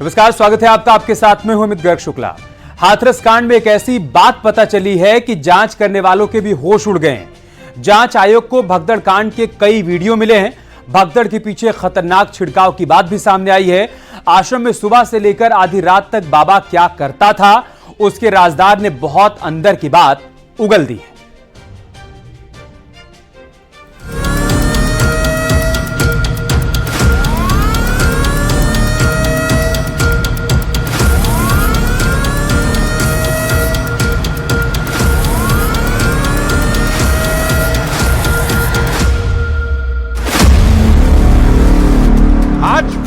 नमस्कार, स्वागत है आपका। आपके साथ में हूं अमित गर्ग शुक्ला। हाथरस कांड में एक ऐसी बात पता चली है कि जांच करने वालों के भी होश उड़ गए हैं। जांच आयोग को भगदड़ कांड के कई वीडियो मिले हैं। भगदड़ के पीछे खतरनाक छिड़काव की बात भी सामने आई है। आश्रम में सुबह से लेकर आधी रात तक बाबा क्या करता था, उसके राजदार ने बहुत अंदर की बात उगल दी है।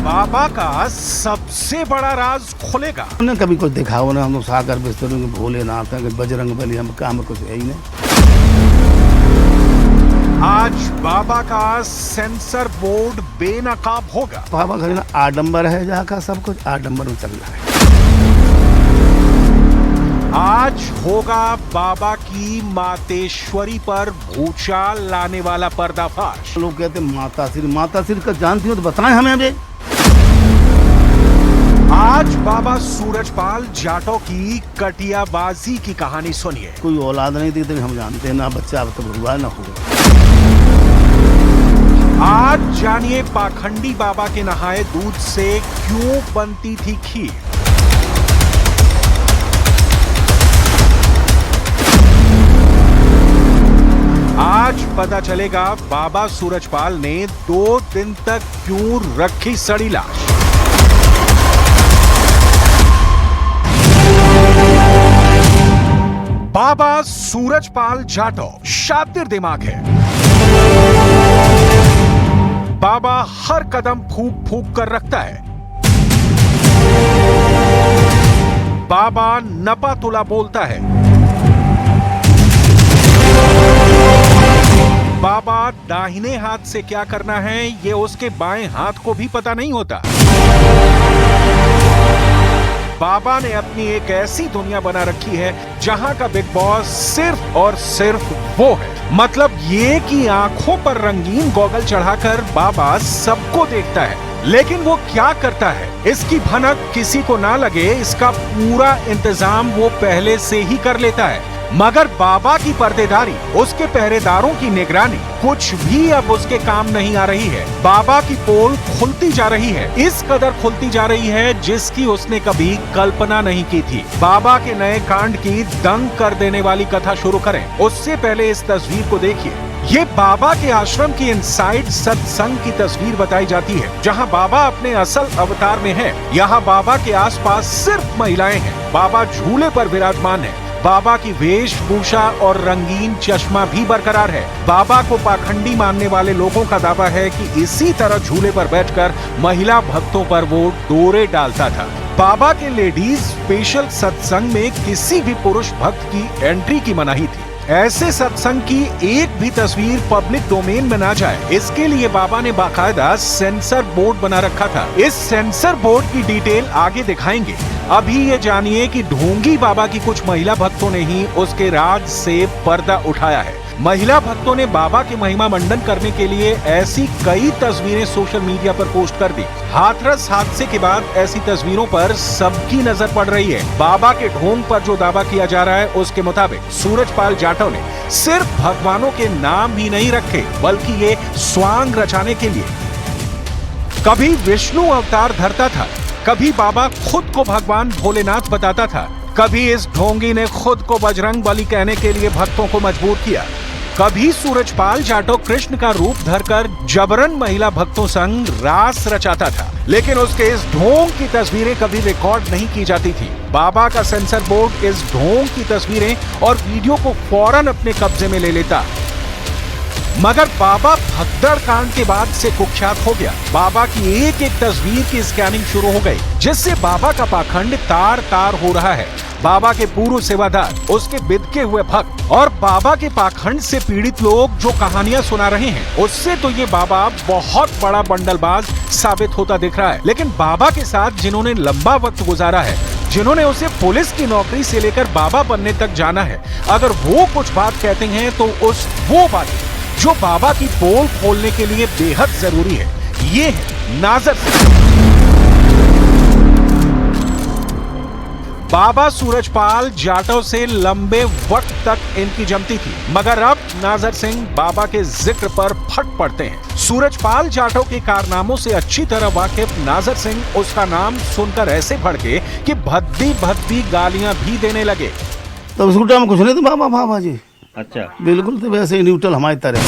बाबा का सबसे बड़ा राज खुलेगा। उन्हें कभी कुछ दिखाओ ना, हम सागर बिस्तरों के भोलेनाथ हैं, बजरंग बली, हम काम कुछ है ही नहीं। आज बाबा का सेंसर बोर्ड बेनकाब होगा। बाबा का ना आडंबर है, जहाँ का सब कुछ आडंबर में चल रहा है। आज होगा बाबा की मातेश्वरी पर भूचाल लाने वाला पर्दाफाश। लोग कहते माता श्री का जानती हो तो बताएं हमें अभी। आज बाबा सूरजपाल जाटव की कटियाबाजी की कहानी सुनिए। कोई औलाद नहीं थी, हम जानते हैं ना, बच्चा अब तक हुआ ना हुआ। आज जानिए पाखंडी बाबा के नहाए दूध से क्यों बनती थी खीर। आज पता चलेगा बाबा सूरजपाल ने 2 दिन तक क्यों रखी सड़ी लाश। बाबा सूरजपाल जाटव शातिर दिमाग है। बाबा हर कदम फूंक फूंक कर रखता है। बाबा नपा तुला बोलता है। बाबा दाहिने हाथ से क्या करना है ये उसके बाएं हाथ को भी पता नहीं होता। बाबा ने अपनी एक ऐसी दुनिया बना रखी है जहां का बिग बॉस सिर्फ और सिर्फ वो है। मतलब ये कि आंखों पर रंगीन गॉगल चढ़ाकर बाबा सबको देखता है, लेकिन वो क्या करता है इसकी भनक किसी को ना लगे, इसका पूरा इंतजाम वो पहले से ही कर लेता है। मगर बाबा की पर्देदारी, उसके पहरेदारों की निगरानी कुछ भी अब उसके काम नहीं आ रही है। बाबा की पोल खुलती जा रही है, इस कदर खुलती जा रही है जिसकी उसने कभी कल्पना नहीं की थी। बाबा के नए कांड की दंग कर देने वाली कथा शुरू करें उससे पहले इस तस्वीर को देखिए। ये बाबा के आश्रम की इनसाइड सत्संग की तस्वीर बताई जाती है, जहां बाबा अपने असल अवतार में है। यहाँ बाबा के आसपास सिर्फ महिलाएं हैं। बाबा झूले पर विराजमान है। बाबा की वेशभूषा और रंगीन चश्मा भी बरकरार है। बाबा को पाखंडी मानने वाले लोगों का दावा है कि इसी तरह झूले पर बैठकर महिला भक्तों पर वो डोरे डालता था। बाबा के लेडीज स्पेशल सत्संग में किसी भी पुरुष भक्त की एंट्री की मनाही थी। ऐसे सत्संग की एक भी तस्वीर पब्लिक डोमेन में ना जाए, इसके लिए बाबा ने बाकायदा सेंसर बोर्ड बना रखा था। इस सेंसर बोर्ड की डिटेल आगे दिखाएंगे। अभी ये जानिए कि ढोंगी बाबा की कुछ महिला भक्तों ने ही उसके राज से पर्दा उठाया है। महिला भक्तों ने बाबा की महिमा मंडन करने के लिए ऐसी कई तस्वीरें सोशल मीडिया पर पोस्ट कर दी। हाथरस हादसे के बाद ऐसी तस्वीरों पर सबकी नजर पड़ रही है। बाबा के ढोंग पर जो दावा किया जा रहा है उसके मुताबिक सूरजपाल जाटव ने सिर्फ भगवानों के नाम ही नहीं रखे, बल्कि ये स्वांग रचाने के लिए कभी विष्णु अवतार धरता था, कभी बाबा खुद को भगवान भोलेनाथ बताता था, कभी इस ढोंगी ने खुद को बजरंग बली कहने के लिए भक्तों को मजबूर किया, कभी सूरजपाल जाटव कृष्ण का रूप धरकर जबरन महिला भक्तों संग रास रचाता था। लेकिन उसके इस ढोंग की तस्वीरें कभी रिकॉर्ड नहीं की जाती थी। बाबा का सेंसर बोर्ड इस ढोंग की तस्वीरें और वीडियो को फौरन अपने कब्जे में ले लेता। मगर बाबा भगदड़ कांड के बाद से कुख्यात हो गया। बाबा की एक एक तस्वीर की स्कैनिंग शुरू हो गई, जिससे बाबा का पाखंड तार तार हो रहा है। बाबा के पूर्व सेवादार, उसके बिदके हुए भक्त और बाबा के पाखंड से पीड़ित लोग जो कहानियां सुना रहे हैं, उससे तो ये बाबा बहुत बड़ा बंडलबाज साबित होता दिख रहा है। लेकिन बाबा के साथ जिन्होंने लंबा वक्त गुजारा है, जिन्होंने उसे पुलिस की नौकरी से लेकर बाबा बनने तक जाना है, अगर वो कुछ बात कहते हैं तो वो बात जो बाबा की पोल खोलने के लिए बेहद जरूरी है। ये है नाजर। बाबा सूरजपाल जाटव से लंबे वक्त तक इनकी जमती थी, मगर अब नाजर सिंह बाबा के जिक्र पर फट पड़ते हैं। सूरजपाल जाटव के कारनामों से अच्छी तरह वाकिफ नाजर सिंह उसका नाम सुनकर ऐसे भड़के कि भद्दी भद्दी गालियां भी देने लगे। तो उस टाइम कुछ नहीं था बाबा जी। अच्छा, बिल्कुल तो वैसे ही न्यूट्रल हमारी तरह।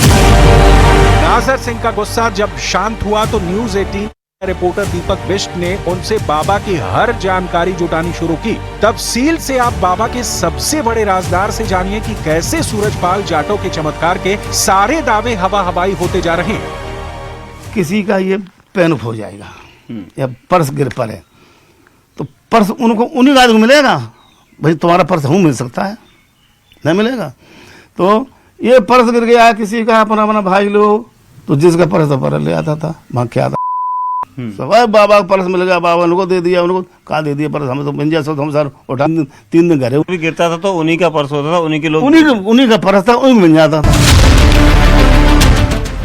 नाजर सिंह का गुस्सा जब शांत हुआ तो न्यूज़ 18 रिपोर्टर दीपक बिष्ट ने उनसे बाबा की हर जानकारी जुटानी शुरू की। तफसील से आप बाबा के सबसे बड़े राजदार से जानिए कि कैसे सूरजपाल जाटव के चमत्कार के सारे दावे हवा हवाई होते जा रहे हैं। किसी का ये पेन हो जाएगा या पर्स गिर पड़े तो पर्स उनको उन्हीं गाड़ी को मिलेगा। भाई तुम्हारा पर्स हूँ मिल सकता है, नहीं मिलेगा। तो ये पर्स गिर गया किसी का अपना अपना भाई लोग, तो जिसका पर्स था पर्स ले आता था, वहाँ क्या था सब बाबा का पर्स मिल गया, बाबा उनको दे दिया, उनको कहा दे दिया पर्स, हमें तो मिल जाए हम सर उठा 3 दिन घरे भी गिरता था तो उन्हीं का पर्स होता था, उन्हीं के लोग उन्हीं का पर्स था, उन्हीं मिल जाता था।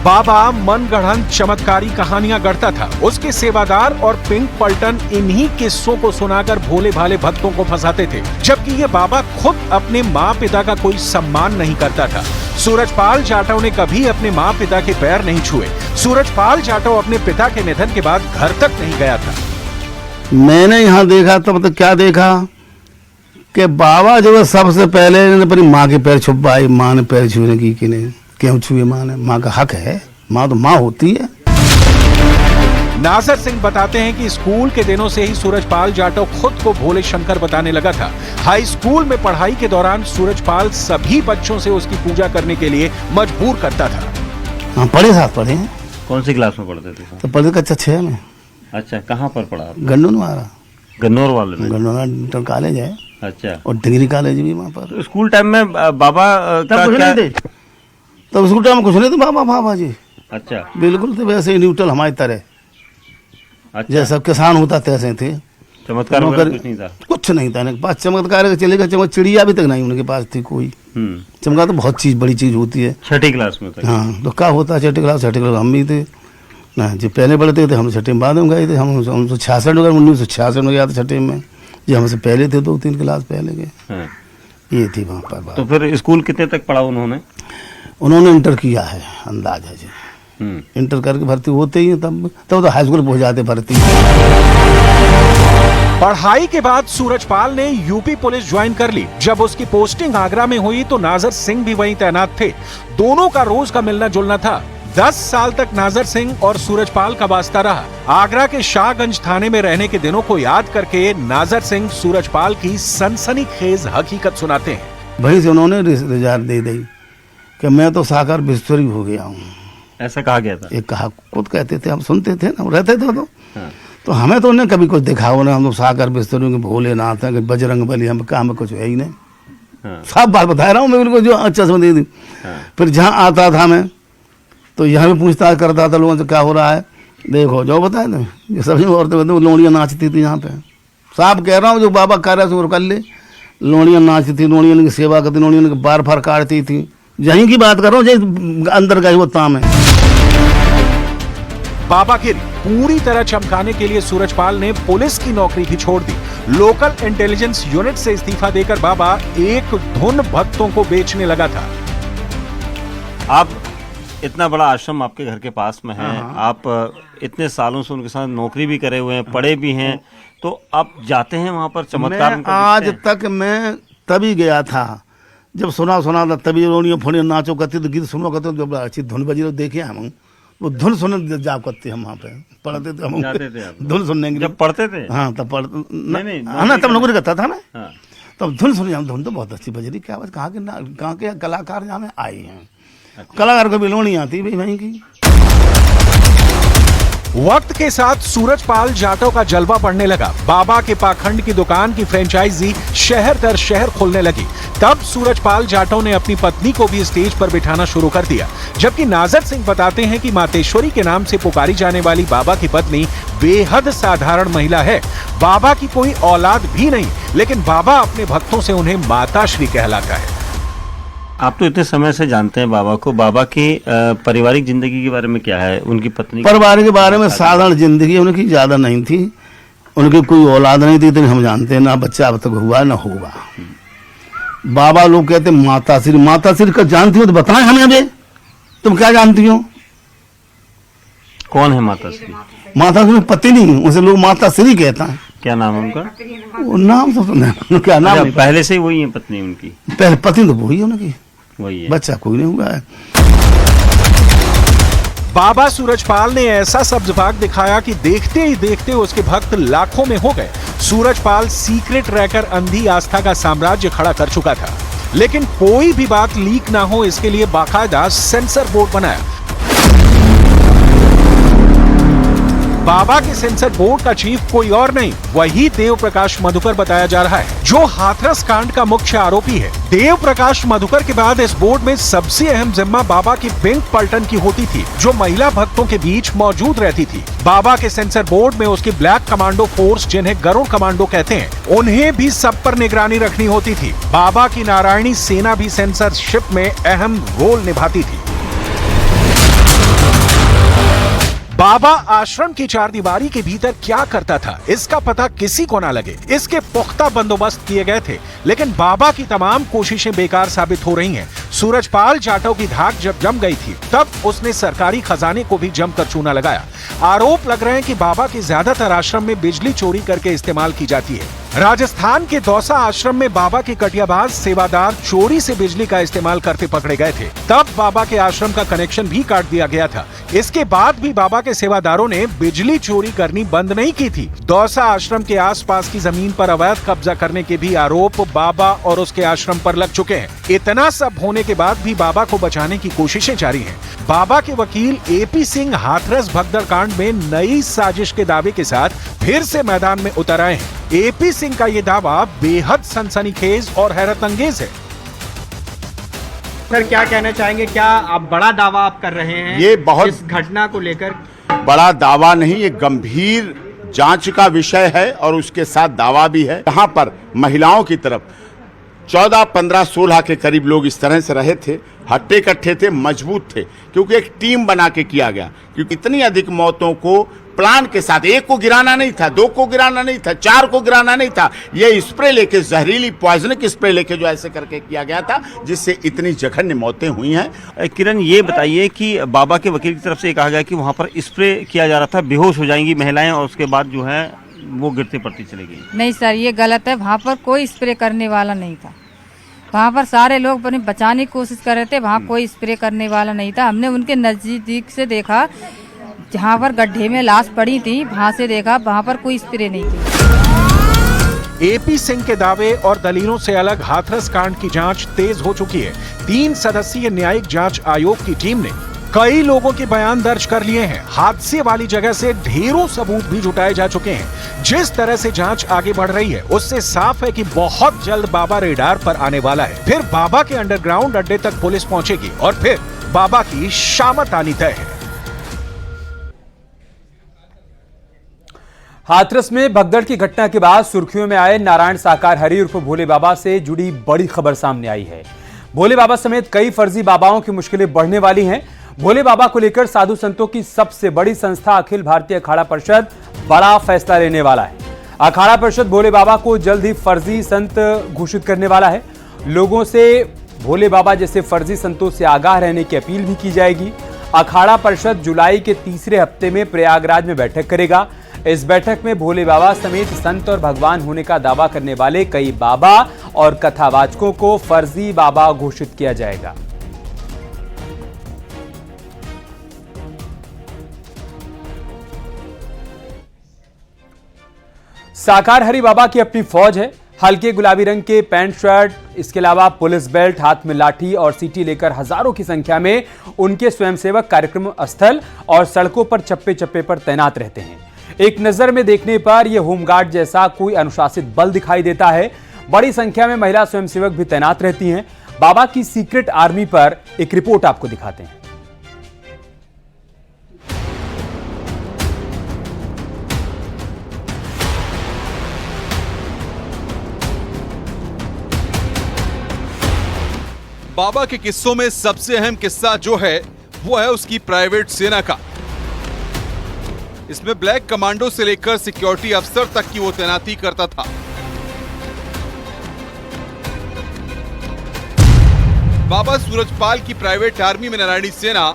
बाबा मनगढ़ंत चमत्कारी कहानियां गढ़ता था। उसके सेवादार और पिंक पलटन इन्हीं किस्सों को सुनाकर भोले भाले भक्तों को फंसाते थे, जबकि ये बाबा खुद अपने माँ पिता का कोई सम्मान नहीं करता था। सूरजपाल जाटव ने कभी अपने माँ पिता के पैर नहीं छुए। सूरजपाल जाटव अपने पिता के निधन के बाद घर तक नहीं गया था। मैंने यहाँ देखा तो मतलब क्या देखा कि बाबा जो है सबसे पहले अपनी माँ के पैर छुपाए। माँ ने पैर छूने की कि नहीं, क्यों छुए माँ ने? माँ का हक है, माँ तो माँ होती है। नाजर सिंह बताते हैं कि स्कूल के दिनों से ही सूरजपाल जाटव खुद को भोले शंकर बताने लगा था। हाई स्कूल में पढ़ाई के दौरान सूरजपाल सभी बच्चों से उसकी पूजा करने के लिए मजबूर करता था। हाँ पढ़े, साथ पढ़े हैं। कौन सी क्लास में पढ़ते थे? तो पढ़े कक्षा 6 में। अच्छा, कहाँ पर पढ़ा? गन्नौर मारा, गन्नौर वाले में। गन्नौर इंटर कॉलेज है। अच्छा, और डिग्री कॉलेज भी वहाँ पर। स्कूल टाइम में बाबा का क्या? तब स्कूल टाइम में कुछ नहीं था बाबा जी। अच्छा, बिल्कुल तो वैसे ही न्यूट्रल हमारी तरह। अच्छा, जैसा किसान होता तैसे थे। चमत्कार वगैरह कुछ नहीं था? कुछ नहीं था इनके पास। चमत्कार चलेगा, चिड़िया भी तक नहीं उनके पास थी कोई। चमत्कार तो बहुत बड़ी चीज होती है। 6ठी क्लास में था? हाँ, तो क्या होता है 6ठी क्लास हम भी थे ना जी। पहले पढ़ते थे हम, 6ठी में बाद में गए थे हम। 1966 में 1966 में गया था 6ठी में, जो हमसे पहले थे 2-3 क्लास पहले के। ये थी वहाँ पर। तो फिर स्कूल कितने तक पढ़ा उन्होंने? उन्होंने इंटर किया है, अंदाज है जी। इंटर करके भर्ती होते ही तब तो हाई स्कूल पहुंच जाते भर्ती। पढ़ाई के बाद सूरजपाल ने यूपी पुलिस ज्वाइन कर ली। जब उसकी पोस्टिंग आगरा में हुई तो नाजर सिंह भी वहीं तैनात थे। दोनों का रोज का मिलना जुलना था। 10 साल तक नाजर सिंह और सूरजपाल का वास्ता रहा। आगरा के शाहगंज थाने में रहने के दिनों को याद करके नाजर सिंह सूरजपाल की सनसनीखेज हकीकत सुनाते हैं। वहीं से उन्होंने रिजल्ट दे दी कि मैं तो साकार बिस्तरी हो गया हूँ। ऐसा कहा गया था? एक कहा, खुद कहते थे, हम सुनते थे ना, रहते थे तो हमें तो उन्हें कभी कुछ दिखाओ ना। हम तो साकार बिस्तरी के भोलेनाथ हैं, बजरंग बली, हम काम में कुछ है ही नहीं। सब बात बता रहा हूँ मैं उनको, जो अच्छा समझ दी। फिर जहाँ आता था मैं तो यहाँ भी पूछताछ करता था लोगों से क्या हो रहा है, देखो जो बताए ना, ये सभी औरतें लोहड़ियाँ नाचती थी यहाँ पे। साहब कह रहा हूँ, जो बाबा कह रहा है कर ले। लोहड़ियाँ नाचती थी, लोहड़ियों की सेवा करती, लोहड़ियों के बार फार काटती थी। यहीं की बात कर रहा हूँ, अंदर गए वो ताम है। बाबागिरी पूरी तरह चमकाने के लिए सूरजपाल ने पुलिस की नौकरी भी छोड़ दी। लोकल इंटेलिजेंस यूनिट से इस्तीफा देकर बाबा एक धुन भक्तों को बेचने लगा था। आप इतना बड़ा आश्रम आपके घर के पास में है, आप इतने सालों से उनके साथ नौकरी भी करे हुए हैं, पढ़े भी हैं, तो आप जाते हैं वहां पर चमत्कार? आज तक मैं तभी गया था जब सुना था, तभी रोनियों फोनियों नाचो करती तो गीत सुनो करते, जब अच्छी धुन बजी देखे हम, वो धुन सुनने जाप करते हम वहाँ पे पढ़ते थे हम। जाते थे आप धुन सुनने के लिए? जब पढ़ते थे? हाँ तब पढ़ नहीं ना, तब नौकरी करता था मैं। हाँ। तब धुन सुनी, हम धुन तो बहुत अच्छी बज रही, क्या बात, कहाँ के कलाकार यहाँ में आए हैं। अच्छा। कलाकार को भी लोनी आती भाई वहीं की। वक्त के साथ सूरजपाल जाटव का जलवा बढ़ने लगा। बाबा के पाखंड की दुकान की फ्रेंचाइजी शहर दर शहर खुलने लगी। तब सूरजपाल जाटव ने अपनी पत्नी को भी स्टेज पर बिठाना शुरू कर दिया। जबकि नाजर सिंह बताते हैं कि मातेश्वरी के नाम से पुकारी जाने वाली बाबा की पत्नी बेहद साधारण महिला है। बाबा की कोई औलाद भी नहीं, लेकिन बाबा अपने भक्तों से उन्हें माता श्री कहलाता है। आप तो इतने समय से जानते हैं बाबा को, बाबा की पारिवारिक जिंदगी के बारे में क्या है? उनकी पत्नी परिवार के बारे में साधारण जिंदगी उनकी ज्यादा नहीं थी। उनकी कोई औलाद नहीं थी, इतनी हम जानते हैं, ना बच्चा अब तक हुआ ना होगा। बाबा लोग कहते माता श्री का जानती हो तो बताएं हमें, अभी तुम क्या जानती हो? कौन है माता श्री? माता श्री पति नहीं, उसे लोग माता श्री कहता है। क्या नाम है उनका? वो नाम तो नहीं, क्या नाम अच्छा, नहीं। पहले से ही वही है पत्नी उनकी? पहले पति तो वही है उनकी, वही है, बच्चा कोई नहीं हुआ है। बाबा सूरजपाल ने ऐसा सब्ज-बाग दिखाया कि देखते ही देखते उसके भक्त लाखों में हो गए। सूरजपाल सीक्रेट रहकर अंधी आस्था का साम्राज्य खड़ा कर चुका था, लेकिन कोई भी बात लीक ना हो इसके लिए बाकायदा सेंसर बोर्ड बनाया। बाबा के सेंसर बोर्ड का चीफ कोई और नहीं, वही देव प्रकाश मधुकर बताया जा रहा है, जो हाथरस कांड का मुख्य आरोपी है। देव प्रकाश मधुकर के बाद इस बोर्ड में सबसे अहम जिम्मा बाबा की पिंक पलटन की होती थी, जो महिला भक्तों के बीच मौजूद रहती थी। बाबा के सेंसर बोर्ड में उसकी ब्लैक कमांडो फोर्स, जिन्हें गरुड़ कमांडो कहते हैं, उन्हें भी सब पर निगरानी रखनी होती थी। बाबा की नारायणी सेना भी सेंसरशिप में अहम रोल निभाती थी। बाबा आश्रम की चारदीवारी के भीतर क्या करता था, इसका पता किसी को ना लगे, इसके पुख्ता बंदोबस्त किए गए थे, लेकिन बाबा की तमाम कोशिशें बेकार साबित हो रही हैं। सूरजपाल जाटव की धाक जब जम गई थी, तब उसने सरकारी खजाने को भी जमकर चूना लगाया। आरोप लग रहे हैं कि बाबा के ज्यादातर आश्रम में बिजली चोरी करके इस्तेमाल की जाती है। राजस्थान के दौसा आश्रम में बाबा के कटियाबाज सेवादार चोरी से बिजली का इस्तेमाल करते पकड़े गए थे, तब बाबा के आश्रम का कनेक्शन भी काट दिया गया था। इसके बाद भी बाबा के सेवादारों ने बिजली चोरी करनी बंद नहीं की थी। दौसा आश्रम के आसपास की जमीन पर अवैध कब्जा करने के भी आरोप बाबा और उसके आश्रम पर लग चुके हैं। इतना सब होने के बाद भी बाबा को बचाने की कोशिशें जारी हैं। बाबा के वकील एपी सिंह हाथरस भगदड़ कांड में नई साजिश के दावे के साथ फिर से मैदान में उतर आए हैं। एपी सिंह का ये दावा बेहद सनसनीखेज और हैरत अंगेज है। सर, क्या कहना चाहेंगे? क्या आप बड़ा दावा आप कर रहे हैं ये बहुत इस घटना को लेकर? बड़ा दावा नहीं, ये गंभीर जांच का विषय है और उसके साथ दावा भी है। यहाँ पर महिलाओं की तरफ 14, 15, 16 के करीब लोग इस तरह से रहे थे, हट्टे कट्ठे थे, मजबूत थे, क्योंकि एक टीम बना के किया गया। क्योंकि इतनी अधिक मौतों को प्लान के साथ, एक को गिराना नहीं था, 2 को गिराना नहीं था, 4 को गिराना नहीं था, ये स्प्रे लेके, जहरीली पॉइजनिक स्प्रे लेके जो ऐसे करके किया गया था, जिससे इतनी जघन्य मौतें हुई हैं। किरण, ये बताइए कि बाबा के वकील की तरफ से कहा गया कि वहाँ पर स्प्रे किया जा रहा था, बेहोश हो जाएंगी महिलाएं और उसके बाद जो है वो गिरते पड़ती चली गई। नहीं सर, ये गलत है। वहाँ पर कोई स्प्रे करने वाला नहीं था। वहाँ पर सारे लोग अपने बचाने की कोशिश कर रहे थे, वहाँ कोई स्प्रे करने वाला नहीं था। हमने उनके नजदीक से देखा, जहाँ पर गड्ढे में लाश पड़ी थी, वहाँ से देखा, वहाँ पर कोई स्प्रे नहीं थी। एपी सिंह के दावे और दलीलों से अलग हाथरस कांड की जांच तेज हो चुकी है। 3 सदस्यीय न्यायिक जांच आयोग की टीम ने कई लोगों के बयान दर्ज कर लिए हैं। हादसे वाली जगह से ढेरों सबूत भी जुटाए जा चुके हैं। जिस तरह से जांच आगे बढ़ रही है, उससे साफ है कि बहुत जल्द बाबा रेडार पर आने वाला है। फिर बाबा के अंडरग्राउंड अड्डे तक पुलिस पहुंचेगी और फिर बाबा की शामत आनी तय है। हाथरस में भगदड़ की घटना के बाद सुर्खियों में आए नारायण साकार हरि उर्फ भोले बाबा से जुड़ी बड़ी खबर सामने आई है। भोले बाबा समेत कई फर्जी बाबाओं की मुश्किलें बढ़ने वाली हैं। भोले बाबा को लेकर साधु संतों की सबसे बड़ी संस्था अखिल भारतीय अखाड़ा परिषद बड़ा फैसला लेने वाला है। अखाड़ा परिषद भोले बाबा को जल्द ही फर्जी संत घोषित करने वाला है। लोगों से भोले बाबा जैसे फर्जी संतों से आगाह रहने की अपील भी की जाएगी। अखाड़ा परिषद जुलाई के तीसरे हफ्ते में प्रयागराज में बैठक करेगा। इस बैठक में भोले बाबा समेत संत और भगवान होने का दावा करने वाले कई बाबा और कथावाचकों को फर्जी बाबा घोषित किया जाएगा। साकार हरि बाबा की अपनी फौज है। हल्के गुलाबी रंग के पैंट शर्ट, इसके अलावा पुलिस बेल्ट, हाथ में लाठी और सीटी लेकर हजारों की संख्या में उनके स्वयंसेवक कार्यक्रम स्थल और सड़कों पर चप्पे चप्पे पर तैनात रहते हैं। एक नजर में देखने पर यह होमगार्ड जैसा कोई अनुशासित बल दिखाई देता है। बड़ी संख्या में महिला स्वयंसेवक भी तैनात रहती हैं। बाबा की सीक्रेट आर्मी पर एक रिपोर्ट आपको दिखाते हैं। बाबा के किस्सों में सबसे अहम किस्सा जो है वो है उसकी प्राइवेट सेना का। इसमें ब्लैक कमांडो से लेकर सिक्योरिटी अफसर तक की वो तैनाती करता था। बाबा सूरजपाल की प्राइवेट आर्मी में नारायणी सेना,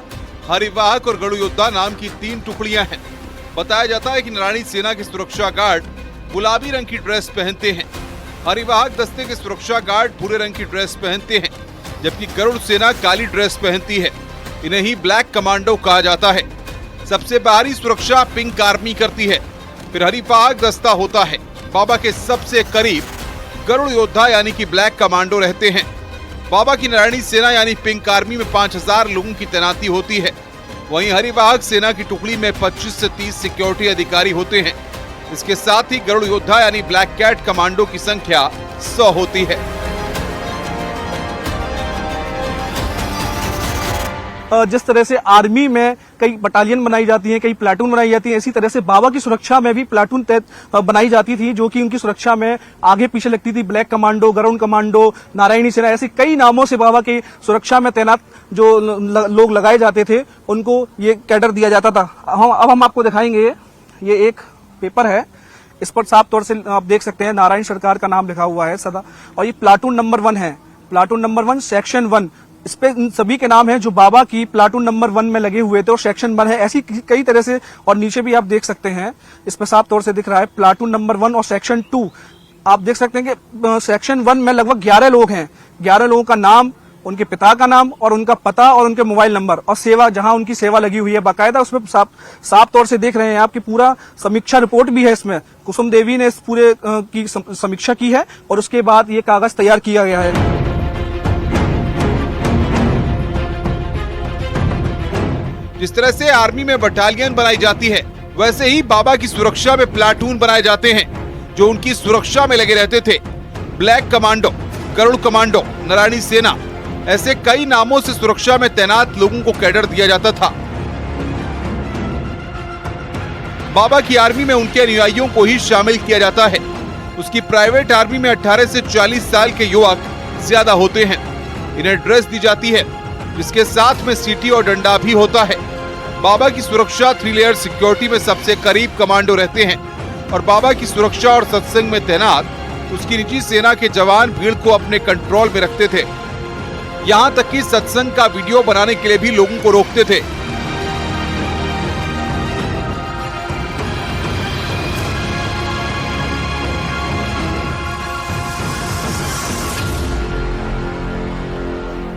हरिवाहक और गरुड़ योद्धा नाम की 3 टुकड़ियां हैं। बताया जाता है कि नारायणी सेना के सुरक्षा गार्ड गुलाबी रंग की ड्रेस पहनते हैं, हरिवाहक दस्ते के सुरक्षा गार्ड भूरे रंग की ड्रेस पहनते हैं, जबकि गरुड़ सेना काली ड्रेस पहनती है। इन्हें ही ब्लैक कमांडो कहा जाता है। सबसे बाहरी सुरक्षा पिंक आर्मी करती है, फिर हरिवाहक दस्ता होता है। बाबा के सबसे करीब गरुड़ योद्धा यानी कि ब्लैक कमांडो रहते हैं। बाबा की नारायणी सेना यानी पिंक आर्मी में 5000 लोगों की तैनाती होती है। वहीं हरिवाहक सेना की टुकड़ी में 25 से 30 सिक्योरिटी अधिकारी होते हैं। इसके साथ ही गरुड़ योद्धा यानी ब्लैक कैट कमांडो की संख्या 100 होती है। जिस तरह से आर्मी में कई बटालियन बनाई जाती हैं, कई प्लाटून बनाई जाती हैं, इसी तरह से बाबा की सुरक्षा में भी प्लाटून बनाई जाती थी, जो कि उनकी सुरक्षा में आगे पीछे लगती थी। Black commando, Garud commando, Narayani Sena, ऐसे कई नामों से बाबा की सुरक्षा में तैनात जो लोग लगाए जाते थे, उनको ये कैडर दिया जाता था। अब हम आपको दिखाएंगे, ये एक पेपर है, इस पर साफ तौर से आप देख सकते हैं नारायण सरकार का नाम लिखा हुआ है सदा, और ये प्लाटून नंबर 1 है। प्लाटून नंबर 1 सेक्शन 1, इस पे इन सभी के नाम हैं जो बाबा की प्लाटून नंबर 1 में लगे हुए थे, और सेक्शन 1 है। ऐसी कई तरह से, और नीचे भी आप देख सकते हैं, इस पे साफ तौर से दिख रहा है प्लाटून नंबर 1 और सेक्शन 2। आप देख सकते हैं कि सेक्शन 1 में लगभग 11 लोग हैं। 11 लोगों का नाम, उनके पिता का नाम और उनका पता और उनके मोबाइल नंबर और सेवा, जहां उनकी सेवा लगी हुई है बाकायदा, उसमें साफ तौर से देख रहे हैं आपकी पूरा समीक्षा रिपोर्ट भी है। इसमें कुसुम देवी ने इस पूरे की समीक्षा की है और उसके बाद ये कागज तैयार किया गया है। जिस तरह से आर्मी में बटालियन बनाई जाती है, वैसे ही बाबा की सुरक्षा में प्लाटून बनाए जाते हैं जो उनकी सुरक्षा में लगे रहते थे। Black commando, Garud commando, Narayani Sena, ऐसे कई नामों से सुरक्षा में तैनात लोगों को कैडर दिया जाता था। बाबा की आर्मी में उनके अनुयायियों को ही शामिल किया जाता है। उसकी प्राइवेट आर्मी में 18 से 40 साल के युवक ज्यादा होते हैं। इन्हें ड्रेस दी जाती है, जिसके साथ में सीटी और डंडा भी होता है। बाबा की सुरक्षा 3 लेयर सिक्योरिटी में सबसे करीब कमांडो रहते हैं, और बाबा की सुरक्षा और सत्संग में तैनात उसकी निजी सेना के जवान भीड़ को अपने कंट्रोल में रखते थे। यहाँ तक कि सत्संग का वीडियो बनाने के लिए भी लोगों को रोकते थे।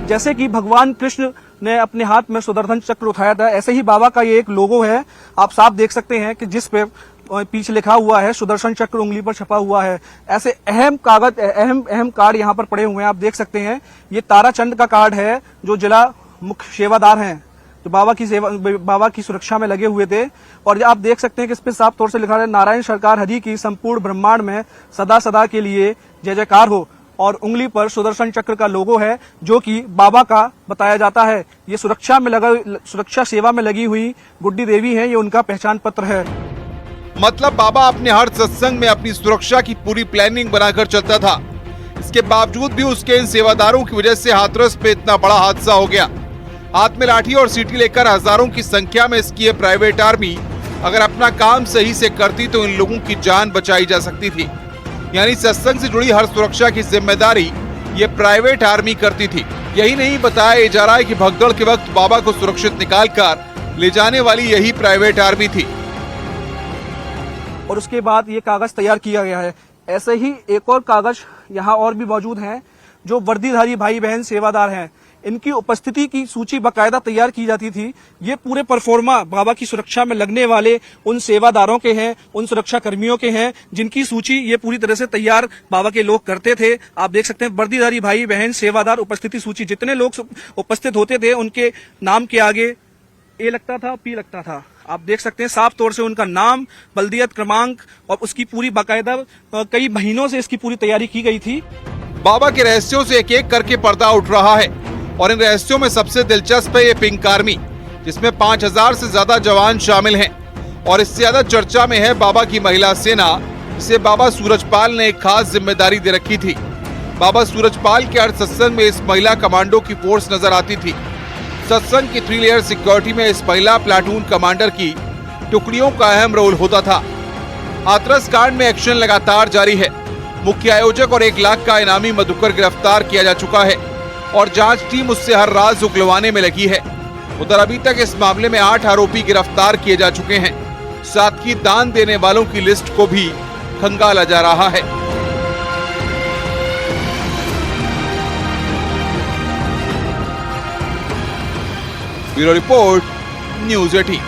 जैसे कि भगवान कृष्ण ने अपने हाथ में सुदर्शन चक्र उठाया था, ऐसे ही बाबा का ये एक लोगो है। आप साफ देख सकते हैं कि जिस पे पीछे लिखा हुआ है सुदर्शन चक्र, उंगली पर छपा हुआ है। ऐसे अहम कागज, अहम कार्ड यहाँ पर पड़े हुए हैं, आप देख सकते हैं। ये ताराचंद का कार्ड है, जो जिला मुख्य सेवादार हैं, जो बाबा की सुरक्षा में लगे हुए थे। और आप देख सकते हैं कि इस पे साफ तौर से लिखा है नारायण सरकार हरि की संपूर्ण ब्रह्मांड में सदा सदा के लिए जय जयकार हो। और उंगली पर सुदर्शन चक्र का लोगो है, जो कि बाबा का बताया जाता है। ये सुरक्षा सेवा में लगी हुई गुड्डी देवी है, ये उनका पहचान पत्र है। मतलब बाबा अपने हर सत्संग में अपनी सुरक्षा की पूरी प्लानिंग बनाकर चलता था। इसके बावजूद भी उसके इन सेवादारों की वजह से हाथरस पे इतना बड़ा हादसा हो गया। हाथ में लाठी और सीटी लेकर हजारों की संख्या में इसकी ये प्राइवेट आर्मी अगर अपना काम सही से करती तो इन लोगों की जान बचाई जा सकती थी। यानी सत्संग से जुड़ी हर सुरक्षा की जिम्मेदारी ये प्राइवेट आर्मी करती थी। यही नहीं बताया जा रहा है कि भगदड़ के वक्त बाबा को सुरक्षित निकालकर ले जाने वाली यही प्राइवेट आर्मी थी। और उसके बाद ये कागज तैयार किया गया है। ऐसे ही एक और कागज यहाँ और भी मौजूद हैं, जो वर्दीधारी भाई बहन सेवादार हैं, इनकी उपस्थिति की सूची बाकायदा तैयार की जाती थी। ये पूरे परफॉर्मा बाबा की सुरक्षा में लगने वाले उन सेवादारों के हैं, उन सुरक्षा कर्मियों के हैं, जिनकी सूची ये पूरी तरह से तैयार बाबा के लोग करते थे। आप देख सकते हैं वर्दीधारी भाई बहन सेवादार उपस्थिति सूची, जितने लोग उपस्थित होते थे उनके नाम के आगे ए लगता था, पी लगता था। आप देख सकते हैं साफ तौर से उनका नाम, बल्दियत क्रमांक और उसकी पूरी बाकायदा कई महीनों से इसकी पूरी तैयारी की गई थी। बाबा के रहस्यों से एक एक करके पर्दा उठ रहा है, और इन रहस्यों में सबसे दिलचस्प है ये पिंक आर्मी, जिसमें 5000 से ज्यादा जवान शामिल हैं। और इससे ज्यादा चर्चा में है बाबा की महिला सेना, जिसे बाबा सूरजपाल ने एक खास जिम्मेदारी दे रखी थी। बाबा सूरजपाल के हर सत्संग में इस महिला कमांडो की फोर्स नजर आती थी। सत्संग की 3 लेयर सिक्योरिटी में इस महिला प्लाटून कमांडर की टुकड़ियों का अहम रोल होता था। हाथरस कांड में एक्शन लगातार जारी है। मुख्य आयोजक और 1 लाख का इनामी मधुकर गिरफ्तार किया जा चुका है और जांच टीम उससे हर राज उगलवाने में लगी है। उधर अभी तक इस मामले में 8 आरोपी गिरफ्तार किए जा चुके हैं। साथ ही दान देने वालों की लिस्ट को भी खंगाला जा रहा है। Bureau report, news 18।